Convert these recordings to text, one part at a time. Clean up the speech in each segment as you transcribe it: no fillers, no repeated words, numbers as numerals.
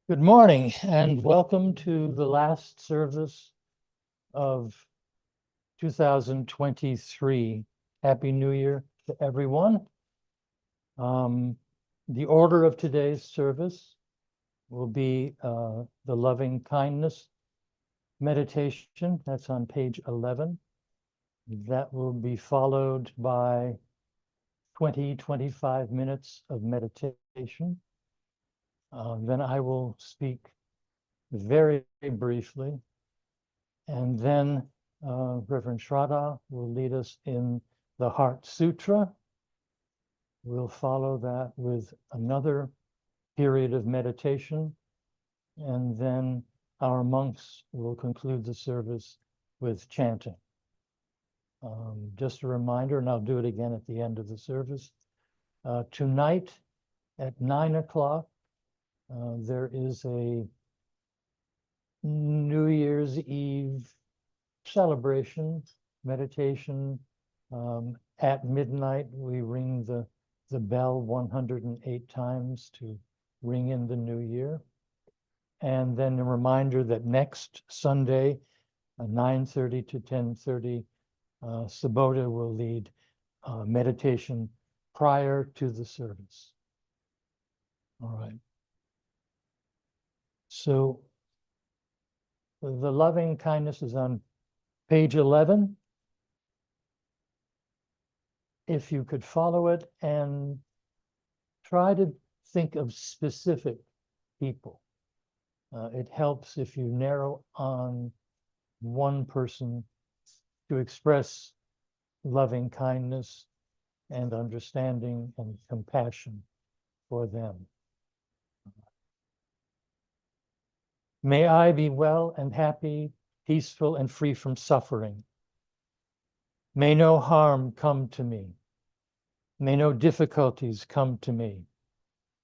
Good morning and welcome to the last service of 2023. Happy New Year to everyone. The order of today's service will be the loving kindness meditation. That's on page 11. That will be followed by 25 minutes of meditation. Then I will speak very briefly, and then Reverend Shraddha will lead us in the Heart Sutra. We'll follow that with another period of meditation, and then our monks will conclude the service with chanting. Just a reminder, and I'll do it again at the end of the service. Tonight at 9 o'clock, there is a New Year's Eve celebration, meditation. At midnight, we ring the bell 108 times to ring in the new year. And then a reminder that next Sunday, 9:30 to 10:30, Subodha will lead meditation prior to the service. All right. So the loving kindness is on page 11. If you could follow it and try to think of specific people. It helps if you narrow on one person to express loving kindness and understanding and compassion for them. May I be well and happy, peaceful and free from suffering. May no harm come to me. May no difficulties come to me.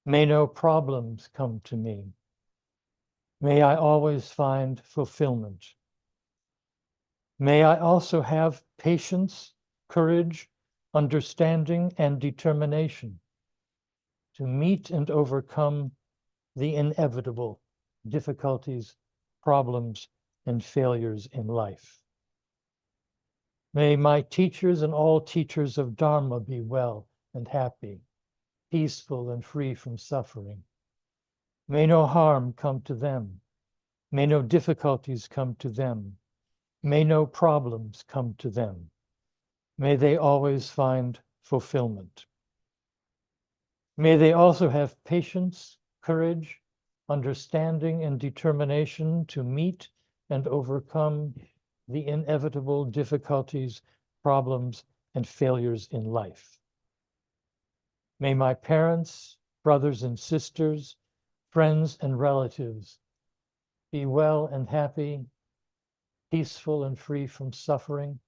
May no problems come to me. May I always find fulfillment. May I also have patience, courage, understanding, and determination to meet and overcome the inevitable difficulties, problems, and failures in life. May my teachers and all teachers of Dharma be well and happy, peaceful and free from suffering. May no harm come to them. May no difficulties come to them. May no problems come to them. May they always find fulfillment. May they also have patience, courage, understanding, and determination to meet and overcome the inevitable difficulties, problems, and failures in life. May my parents, brothers and sisters, friends and relatives be well and happy, peaceful and free from suffering.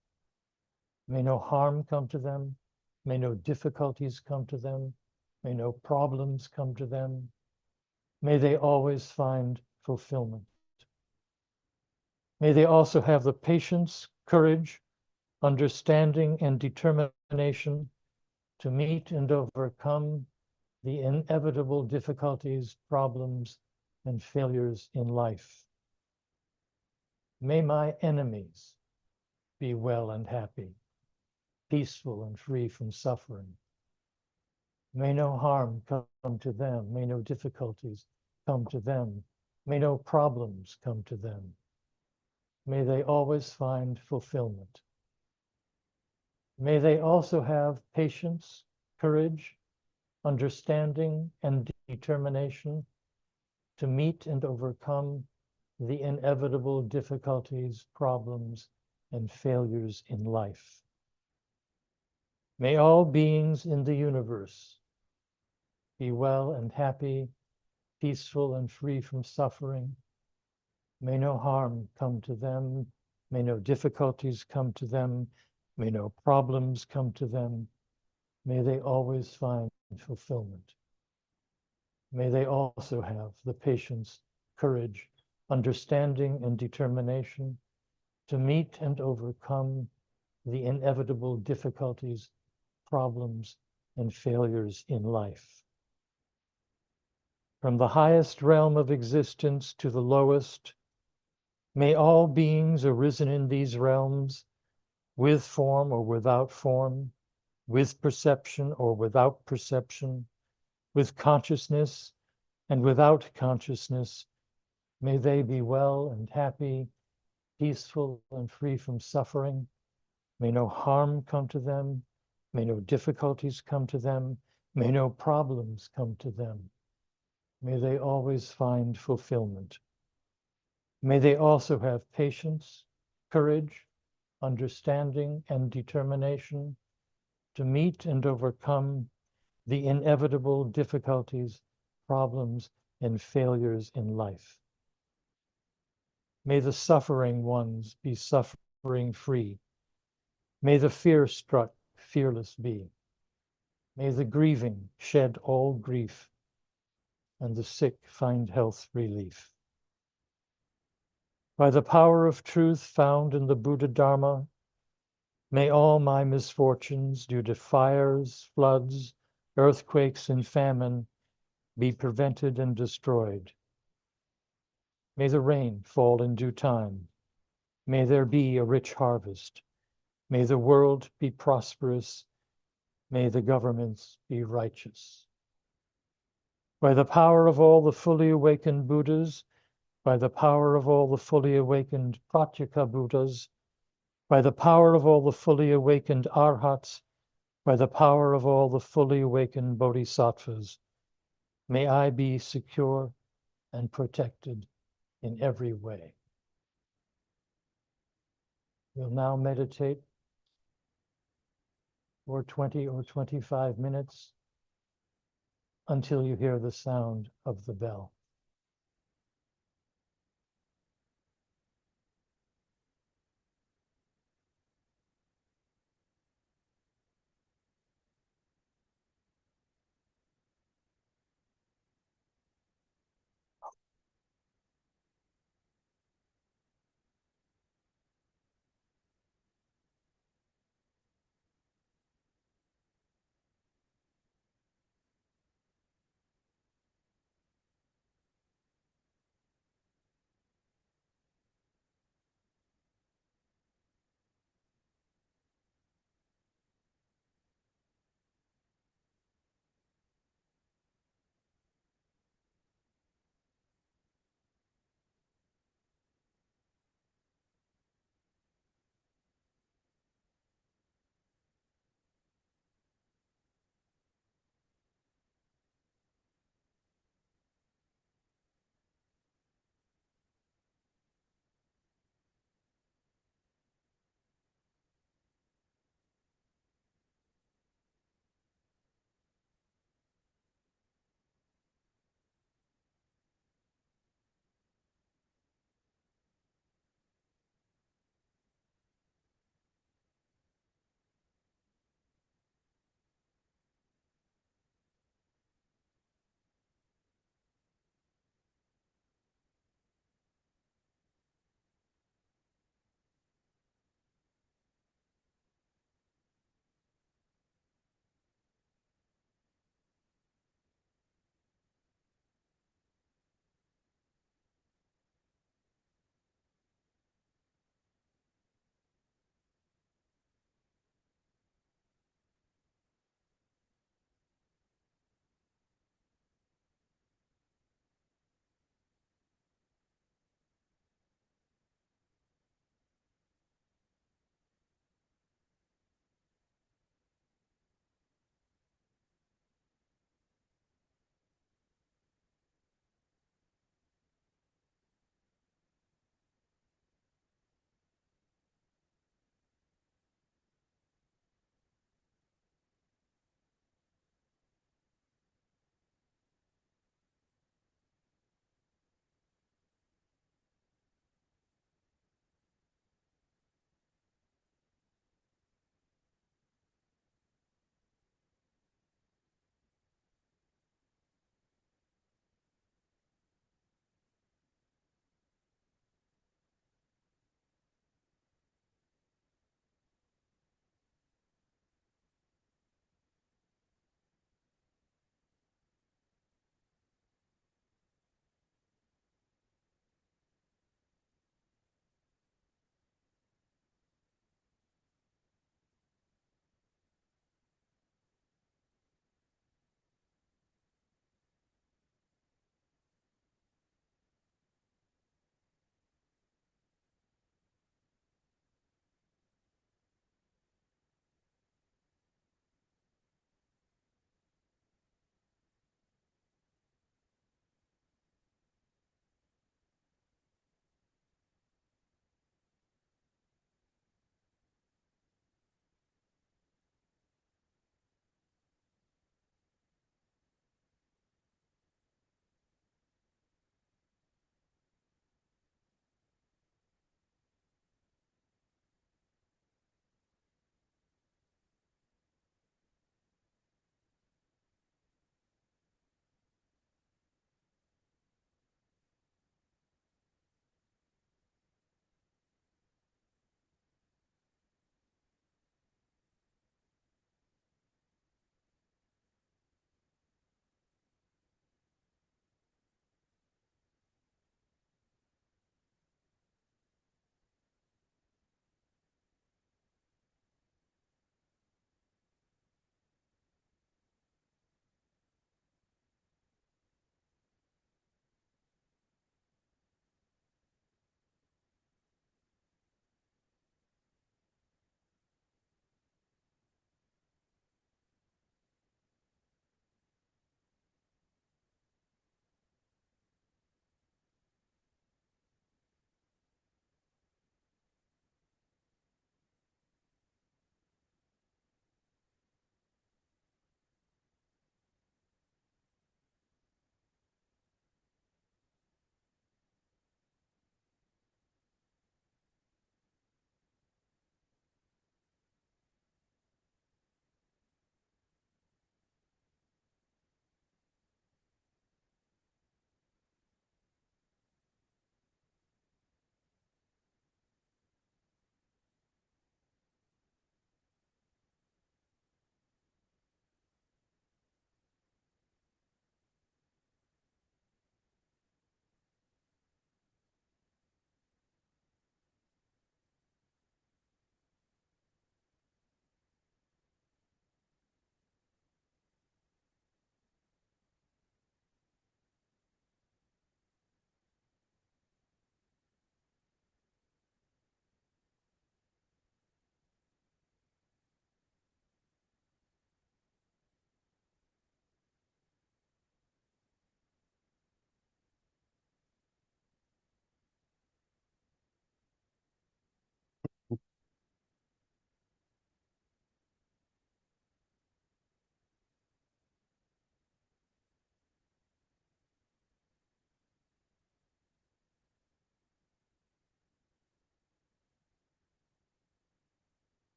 May no harm come to them. May no difficulties come to them. May no problems come to them. May they always find fulfillment. May they also have the patience, courage, understanding, and determination to meet and overcome the inevitable difficulties, problems, and failures in life. May my enemies be well and happy, peaceful and free from suffering. May no harm come to them. May no difficulties come to them. May no problems come to them. May they always find fulfillment. May they also have patience, courage, understanding, and determination to meet and overcome the inevitable difficulties, problems, and failures in life. May all beings in the universe be well and happy, peaceful and free from suffering. May no harm come to them. May no difficulties come to them. May no problems come to them. May they always find fulfillment. May they also have the patience, courage, understanding, and determination to meet and overcome the inevitable difficulties, problems, and failures in life. From the highest realm of existence to the lowest, may all beings arisen in these realms, with form or without form, with perception or without perception, with consciousness and without consciousness, may they be well and happy, peaceful and free from suffering. May no harm come to them. May no difficulties come to them. May no problems come to them. May they always find fulfillment. May they also have patience, courage, understanding, and determination to meet and overcome the inevitable difficulties, problems, and failures in life. May the suffering ones be suffering free. May the fear-struck fearless be. May the grieving shed all grief, and the sick find health relief. By the power of truth found in the Buddha Dharma, may all my misfortunes due to fires, floods, earthquakes, and famine be prevented and destroyed. May the rain fall in due time. May there be a rich harvest. May the world be prosperous. May the governments be righteous. By the power of all the fully awakened Buddhas, by the power of all the fully awakened Pratyeka Buddhas, by the power of all the fully awakened Arhats, by the power of all the fully awakened Bodhisattvas, may I be secure and protected in every way. We'll now meditate for 20 or 25 minutes until you hear the sound of the bell.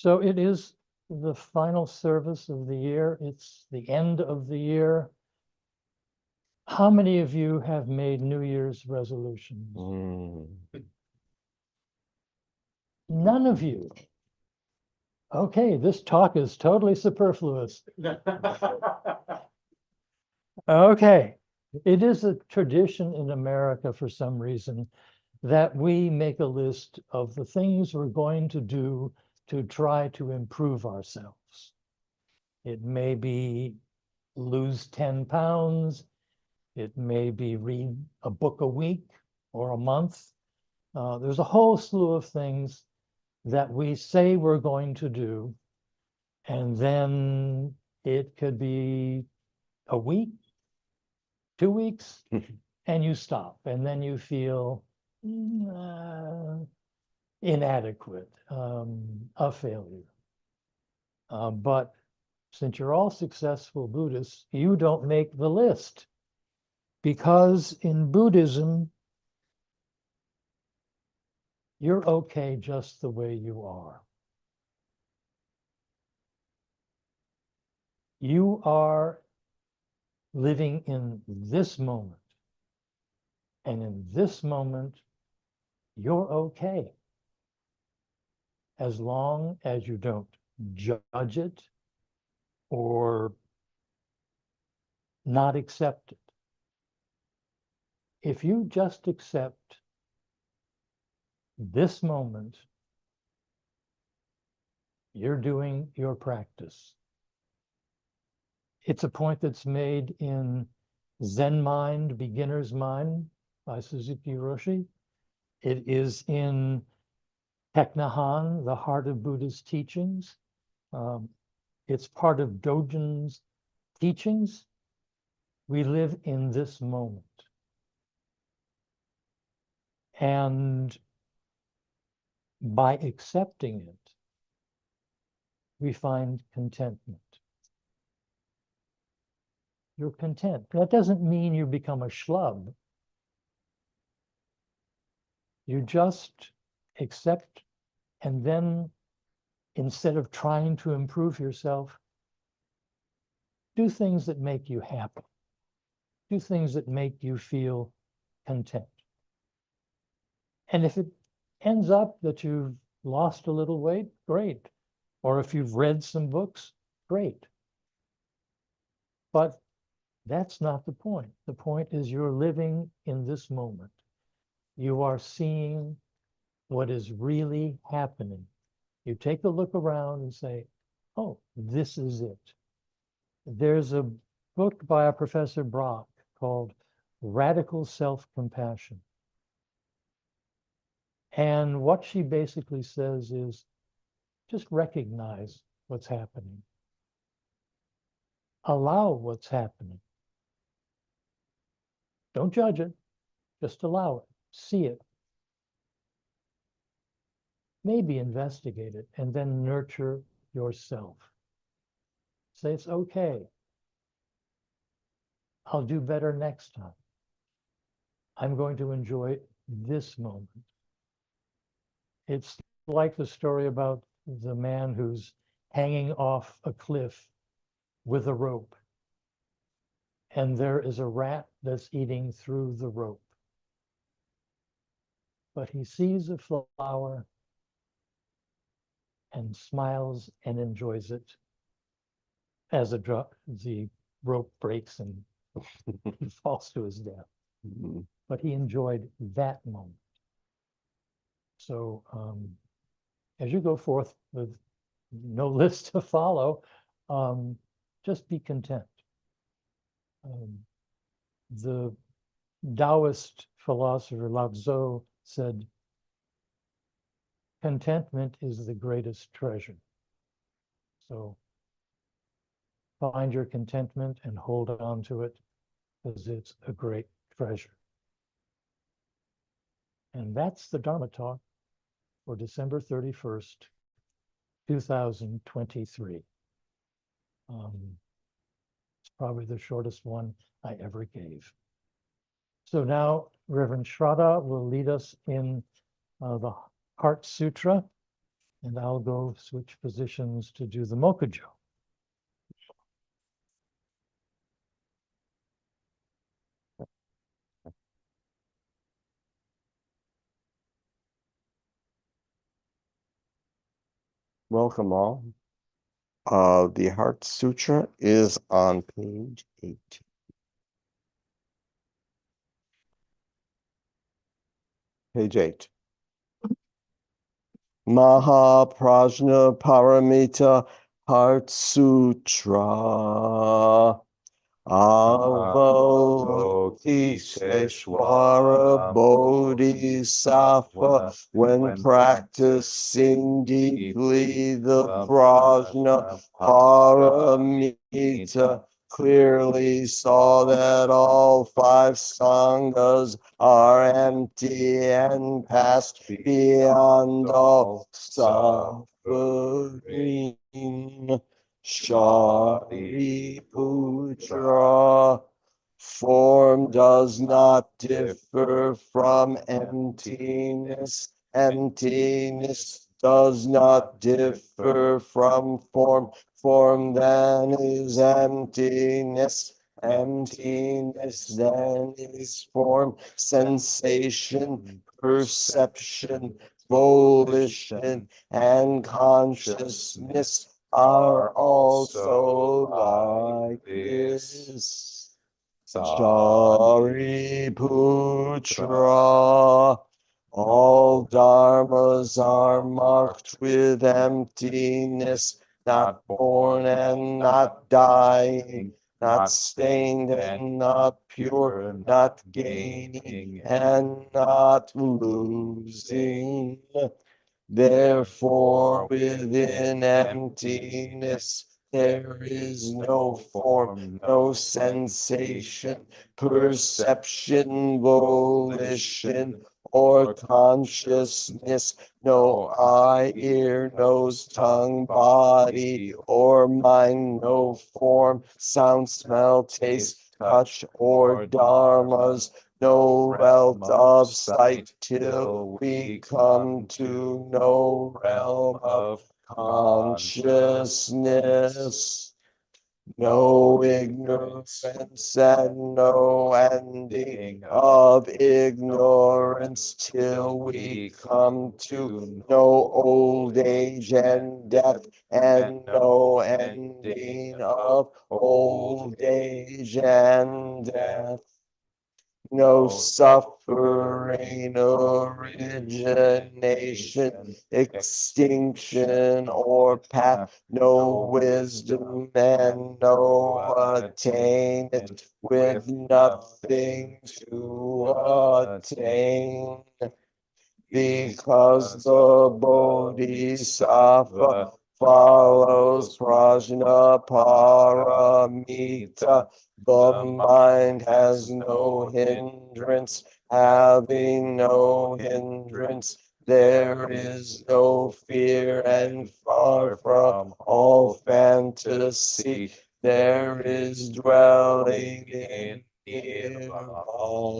So it is the final service of the year. It's the end of the year. How many of you have made New Year's resolutions? None of you. Okay, this talk is totally superfluous. Okay, it is a tradition in America for some reason that we make a list of the things we're going to do to try to improve ourselves. It may be lose 10 pounds. It may be read a book a week or a month. There's a whole slew of things that we say we're going to do, and then it could be a week, 2 weeks, and you stop, and then you feel inadequate, a failure. But since you're all successful Buddhists, you don't make the list, because in Buddhism, you're okay just the way you are. You are living in this moment. And in this moment, you're okay. As long as you don't judge it or not accept it. If you just accept this moment, you're doing your practice. It's a point that's made in Zen Mind, Beginner's Mind by Suzuki Roshi. It is in Teknahan, The Heart of Buddha's Teachings. It's part of Dogen's teachings. We live in this moment. And by accepting it, we find contentment. You're content. That doesn't mean you become a schlub. You just accept, and then instead of trying to improve yourself, do things that make you happy. Do things that make you feel content. And if it ends up that you've lost a little weight, great. Or if you've read some books, great. But that's not the point. The point is you're living in this moment. You are seeing what is really happening. You take a look around and say, oh, this is it. There's a book by a Professor Brock called Radical Self-Compassion. And what she basically says is just recognize what's happening. Allow what's happening. Don't judge it, just allow it, see it. Maybe investigate it, and then nurture yourself. Say it's okay. I'll do better next time. I'm going to enjoy this moment. It's like the story about the man who's hanging off a cliff with a rope. And there is a rat that's eating through the rope. But he sees a flower and smiles and enjoys it as the rope breaks and he falls to his death. But he enjoyed that moment. So as you go forth with no list to follow, just be content. The Taoist philosopher Lao Tzu said, contentment is the greatest treasure. So find your contentment and hold on to it, because it's a great treasure. And that's the Dharma Talk for December 31st, 2023. It's probably the shortest one I ever gave. So now Reverend Shraddha will lead us in the Heart Sutra. And I'll go switch positions to do the Mokujo. Welcome all. The Heart Sutra is on page 8. Page 8. Mahaprajna Paramita Heart Sutra. Avalokiteshvara Bodhisattva, when practicing deeply the prajna paramita, clearly saw that all five sanghas are empty and passed beyond all suffering. Shariputra, form does not differ from emptiness. Emptiness does not differ from form. Form then is emptiness. Emptiness then is form. Sensation, perception, volition, and consciousness are also like this. Shariputra, all dharmas are marked with emptiness, not born and not dying, not stained and not pure, not gaining and not losing. Therefore, within emptiness, there is no form, no sensation, perception, volition, or consciousness, no eye, ear, nose, tongue, body, or mind, no form, sound, smell, taste, touch, or dharmas, no wealth of sight till we come to no realm of consciousness. No ignorance and no ending of ignorance till we come to no old age and death, and no ending of old age and death. No suffering, origination, extinction, or path, no wisdom, and no attainment, with nothing to attain. Because the Bodhisattva follows prajna paramita, the mind has no hindrance. Having no hindrance, there is no fear, and far from all fantasy, there is dwelling in nirvana.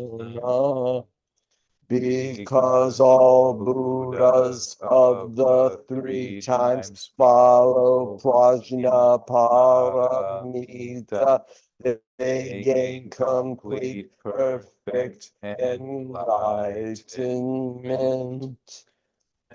Because all Buddhas of the three times follow prajna paramita, they gain complete, perfect enlightenment.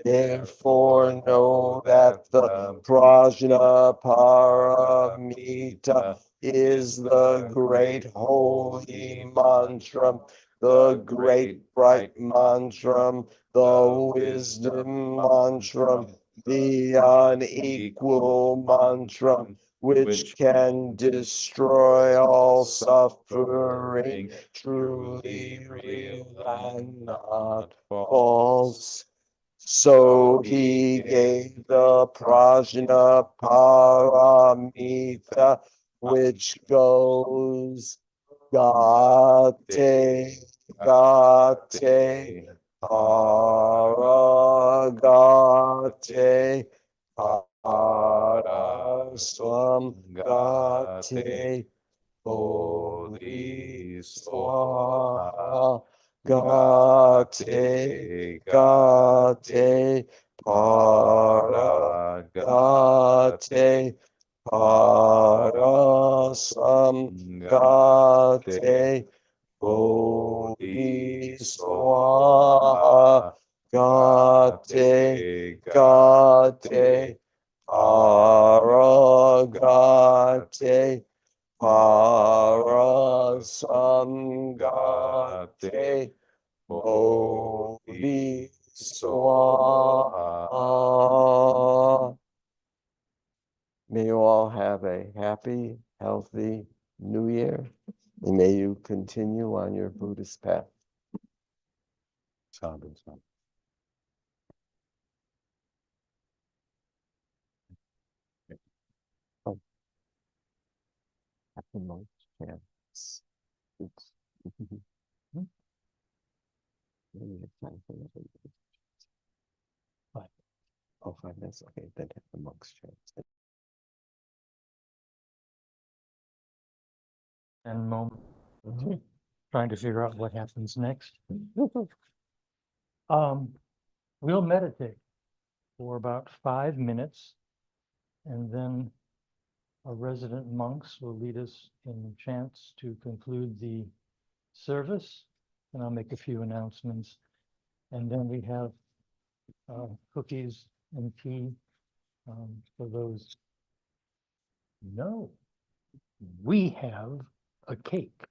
Therefore know that the prajna paramita is the great holy mantra, the great bright mantra, the wisdom mantra, the unequal mantra, which can destroy all suffering, truly real and not false. So he gave the prajna paramita, which goes Gate, Gate, Paragate, Paraswam Gate, Bodhiswaha, Gate, Gate, paragate, parasamgate, bodhiswaha, gate, gate, paragate, parasamgate, bodhiswaha. May you all have a happy, healthy new year, and may you continue on your Buddhist path. Sadhu, sadhu. Happy month, chance. Oops. Maybe it's time for another- 5. Oh, 5 minutes. Okay, then have the monk's chant. And moment, trying to figure out what happens next. We'll meditate for about 5 minutes, and then our resident monks will lead us in chants to conclude the service, and I'll make a few announcements. And then we have cookies and tea for those. No, we have a cake.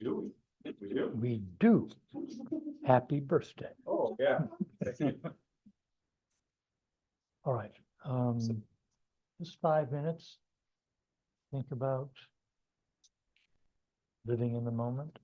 Do we? We do? We do. Happy birthday. Oh, yeah. All right. Just 5 minutes. Think about living in the moment.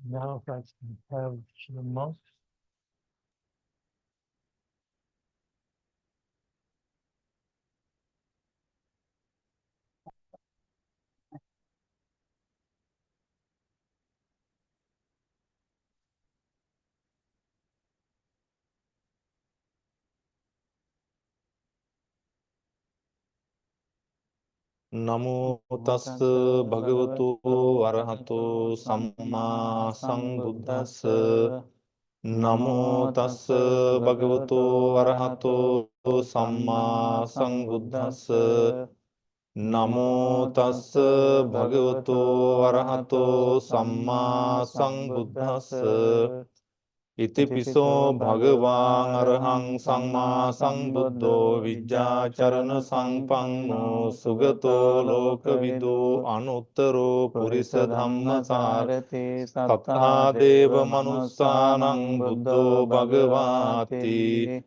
Now if I can have the monks. නමෝ තස්ස භගවතු වරහතු සම්මා සම්බුද්දස්ස නමෝ තස්ස භගවතු වරහතු සම්මා සම්බුද්දස්ස නමෝ තස්ස භගවතු වරහතු සම්මා සම්බුද්දස්ස ඉතිපිසෝ භගවාන් අරහං සම්මා සම්බුද්ධෝ විජ්ජාචරණ සංපන්නෝ සුගතෝ ලෝකවිදෝ අනුත්තරෝ පුරිස ධම්මසාරති සත්තා දේව මනුස්සානං බුද්ධෝ භගවාති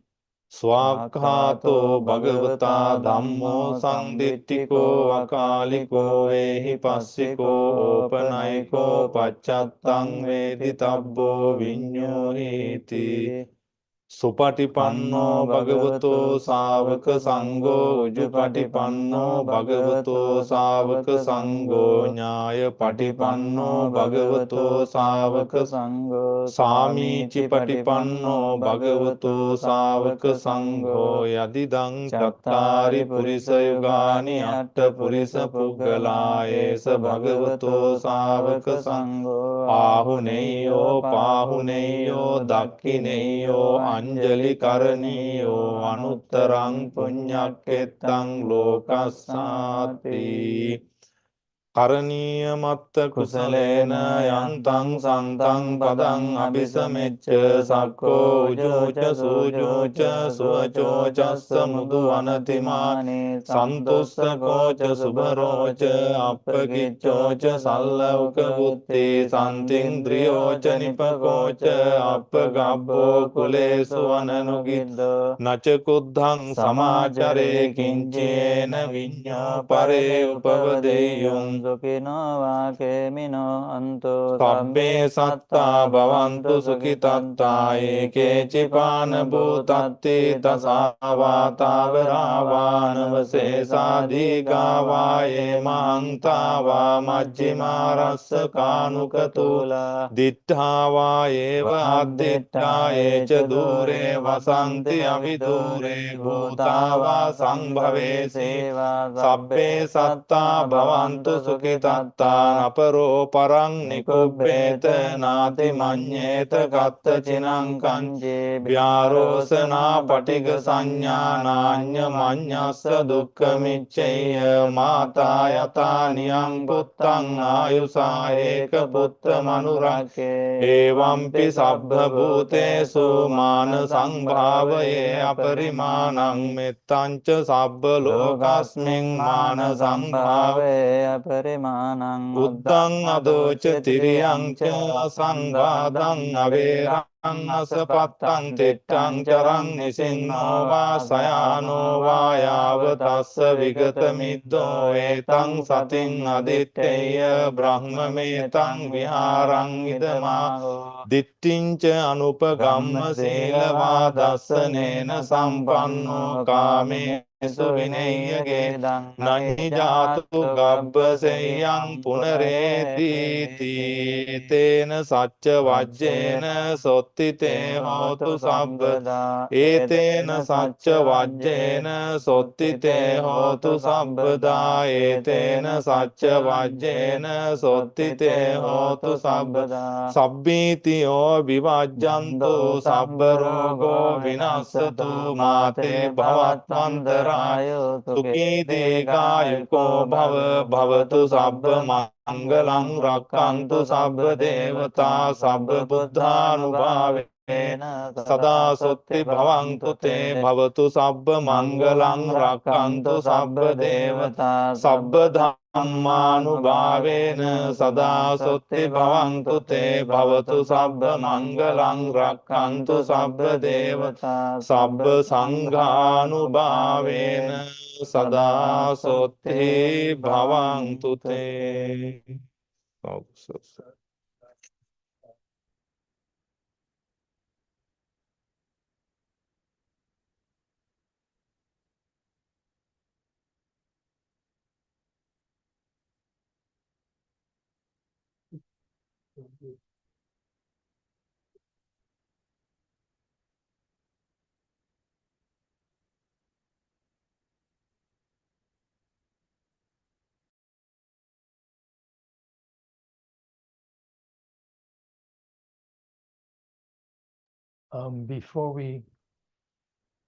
ස්වාක්ඛාතෝ භගවතා ධම්මෝ සංදිට්ඨිකෝ අකාලිකෝ වේහි පස්සිකෝ ඕපනයිකෝ පච්චත්තං වේදිතබ්බෝ විඤ්ඤෝහීති සුපටිපන්නෝ භගවතෝ ශාවක සංඝෝ උජුපටිපන්නෝ භගවතෝ ශාවක සංඝෝ ඥායපටිපන්නෝ භගවතෝ ශාවක සංඝෝ සාමීචි පටිපන්නෝ භගවතෝ ශාවක සංඝෝ යදිදං චත්තාරි පුරිස යුගානි අට්ඨ පුරිස පුග්ගලායේස භගවතෝ ශාවක සංඝෝ ආහුනේයෝ පාහුනේයෝ දක්ඛිනේයෝ අංජලි කරණීයෝ අනුත්තරං පුඤ්ඤක්ඛෙත්තං ලෝකස්සාති කරණීය මත්ත කුසලේන යන්තං සන්තං පදං අபிසමෙච්ච සක්කෝ උජෝච සූජෝච සුවචෝ චස්ස මුදු අනතිමානේ සන්තුස්සකෝච සුභරෝච අප්පකිච්චෝච සල්ලෞක බුත්තේ සන්තින්ද්‍රියෝච නිපකෝච අප්පගබ්බෝ කුලේසු අනනුගිද්ද නච කුද්ධං සමාචරේ කිංචේන විඤ්ඤා පරේ උපවදේයුං සුඛිනෝ වාකේමිනෝ අන්තෝ සබ්බේ සත්තා භවන්තු සුඛිතත්තා ඒකේචිපාන භූතත්ති තසාවාතාවරාවානවසේසාදී ගාවායේ මහන්තාවා මජ්ජිමාරස්ස කානුකතුලා දිට්ඨාවායේව අද්දිට්ඨායේච දූරේ වසන්ති අවිදූරේ භූතාවා සංභවේ සේවා සබ්බේ සත්තා භවන්තු සුඛිතත්තා අපරෝ පරං නිකුබ්බේත නාති මඤ්ඤේත කත්ත චිනං කංජේ ව්‍යාරෝසනා පටිග සංඥානාඤ්ඤ මඤ්ඤස්ස දුක්ඛ මිච්ඡේය මාතා යතා නියං පුත්තං ආයුසා ඒක පුත්ත මනුරක්කේ එවම්පි සබ්බ භූතේසු මාන සංභාවයේ අපරිමාණං මෙත්තං ච සබ්බ ලෝකස්මින් මාන සංභාවයේ අපරිමාණං උද්දං අදෝච තිරියං ච සංඝාදං අවේරං අසපත්තං තිට්ඨං චරං නිසින්නෝ වා සයානෝ වා යාව තස්ස විගත මිද්දෝ ඒතං සතින් අදිත්තේය බ්‍රහ්මමේතං විහාරං ඉදමාහෝ දිට්ඨිංච අනුපගම්ම සීලවා දස්සනේන සම්පන්නෝ කාමේ සුවිනේයගේ නහි ජාතු ගබ්බසෙයං පුනරේතිති තේන සච්ච වජ්ජේන සොත්තිතේ හෝතු සබ්බදා ඒතේන සච්ච වජ්ජේන සොත්තිතේ හෝතු සබ්බදා ඒතේන සච්ච වජ්ජේන සොත්තිතේ හෝතු සබ්බදා සබ්බීතියෝ විවජ්ජන්තු සබ්බ රෝගෝ විනස්සතු මාතේ භවත්වන්තර සුඛී දීඝායුකෝ භව භවතු සබ්බ මංගලං රක්ඛන්තු සබ්බ දේවතා සබ්බ බුද්ධානුභාවේන සදා සොත්ති භවන්තු තේ භවතු සබ්බ මංගලං රක්ඛන්තු සබ්බ දේවතා සබ්බ ධම්මානුභාවේන සදා සොත්ති භවන්තු තේ භවතු සබ්බ මංගලං රක්ඛන්තු සබ්බ දේවතා සබ්බ සංඝානුභාවේන සදා සොත්ති භවන්තු තේ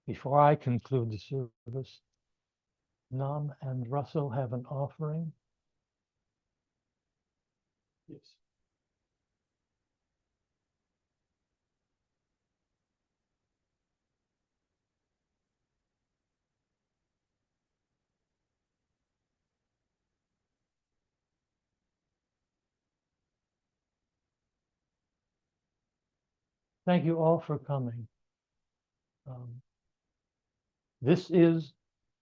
Before I conclude the service, Nam and Russell have an offering. Yes. Thank you all for coming. This is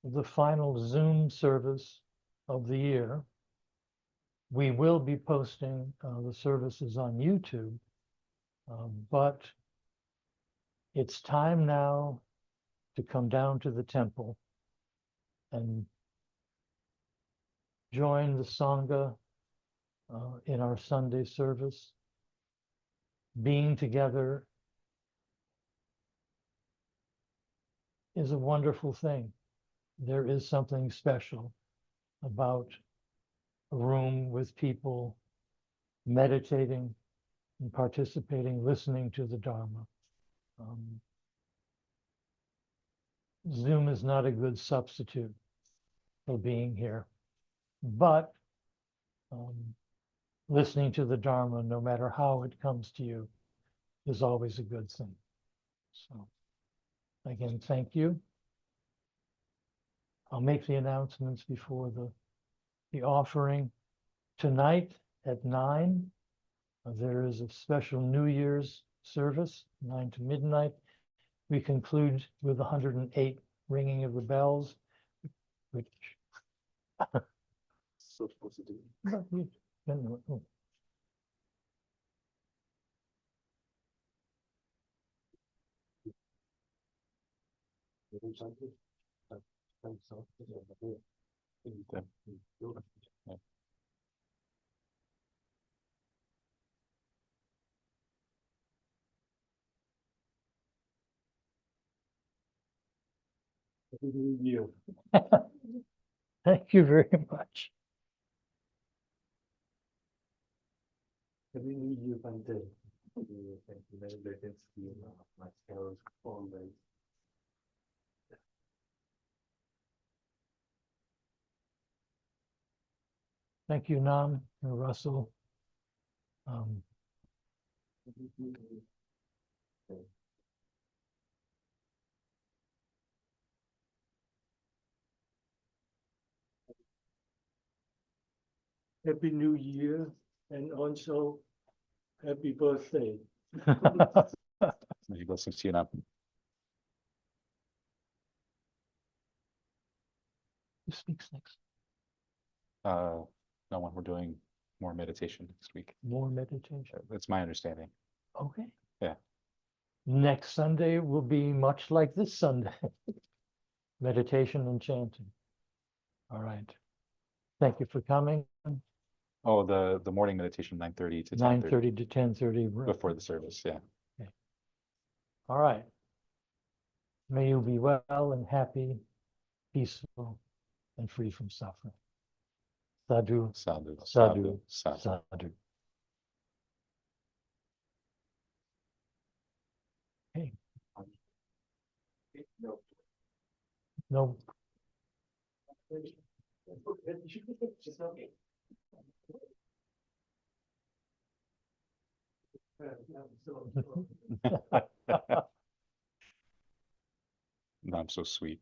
the final Zoom service of the year. We will be posting the services on YouTube, but it's time now to come down to the temple and join the Sangha in our Sunday service. Being together is a wonderful thing. There is something special about a room with people meditating and participating, listening to the Dharma. Zoom is not a good substitute for being here, but listening to the Dharma, no matter how it comes to you, is always a good thing. So again, thank you. I'll make the announcements before the offering. Tonight at 9, there is a special New Year's service, 9 to midnight. We conclude with 108 ringing of the bells, which So supposed to do. Thank you very much. Happy New Year, Bante. Thank you, many blessings to you, my scales always. Thank you, Nam and Russell. Happy New Year and also happy birthday. Many blessings to you now. Who speaks next? No one, we're doing more meditation next week. More meditation. That's my understanding. Okay. Yeah. Next Sunday will be much like this Sunday. Meditation and chanting. All right. Thank you for coming. Oh, the morning meditation, 9:30 to 9:30 to 10:30. before the service. Yeah. All right. May you be well and happy, peaceful, and free from suffering. Sadhu, Sadhu, sadhu, sadhu. sadhu. Okay. No. Not so sweet.